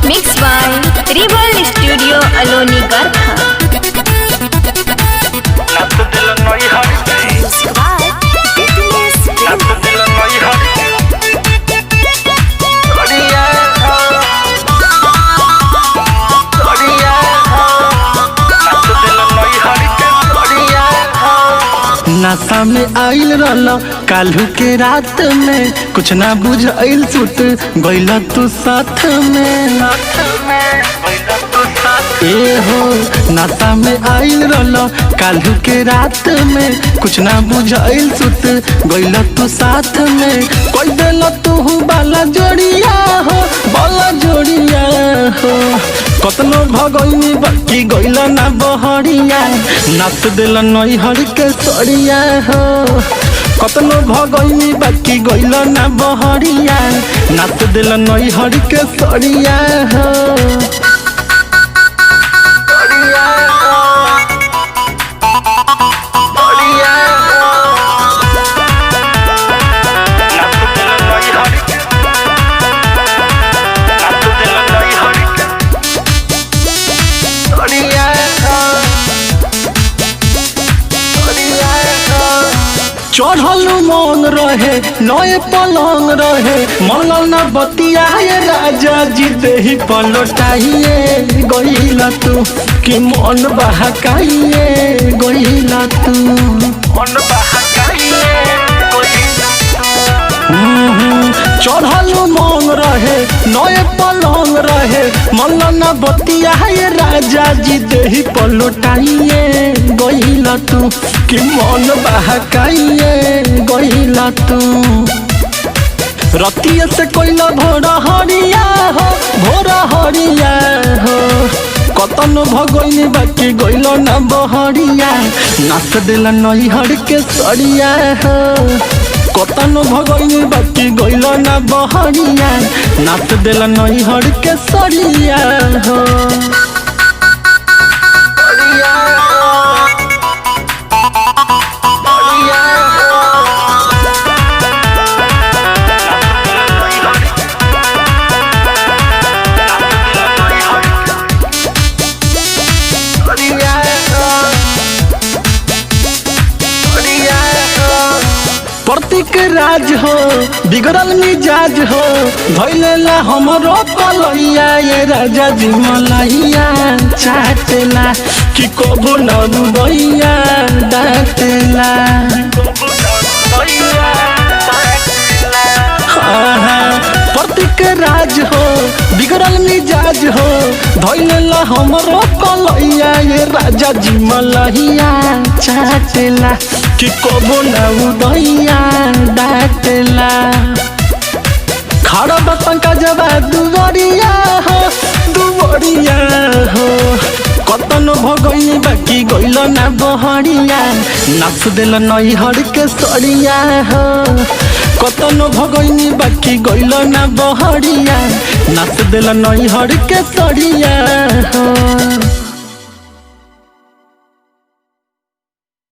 Mixed by Rebel Studio Aloni Garkha. नशा में आइल रहल काल्हू के रात में, कुछ ना बुझाइल सुत गइल तू साथ में। ए हो नशा में आइल रहल काल्हू के रात में, कुछ ना बुझाइल सुत गइल तू साथ में। कोई दिल तू बाला जोड़िया हो, बाला जोड़िया हो। कतनो भगोइनी बाकी गइल ना बहरिया, नाच दिल नैहर के सड़िया हो। कतनो भगोइनी बाकी गइल ना बहरिया, नाच दिल नैहर के सड़िया हो। चढ़ल मन रहे नए पलंग रहे, मलल न बतियाए राजा जी देही पलटाइए गइल तू कि मन बहकाइए गइल तू। चढ़ल मन रहे नए पलंग रहे, मलल न बतियाए राजा जी देही पलटाइए गइल तू कि मन बहकाइए गइल तू। रतिया से कोइला भोर हरिया हो, भोर हरिया हो। कतन भगोइनी बाकी गइल ना बहरिया, नाच दिल नैहर के सड़िया हो। कतन भगोइनी बाकी गइल ना बहरिया, नाच दिल नैहर के सड़िया हो। प्रतीक राज हो बिगड़ल मिजाज हो, भइलेला हमरो कलैया ये राजा जी मलैया चाटेला कि कबो न रुबैया डाटेला। प्रतीक राज हो बिगड़ल मिजाज हो, भइलेला हमरो कलैया ये राजा जी मलैया चाटेला कि कबो ना उदैया डाटेला। खड़ा बतंका जबा दुवरिया हो, दुवरिया हो। कतन भगोइनी बाकी गइल ना बहरिया, नाच दिल नैहर के सड़िया हो। कतन भगोइनी बाकी गइल ना बहरिया, नाच दिल नैहर के सड़िया हो।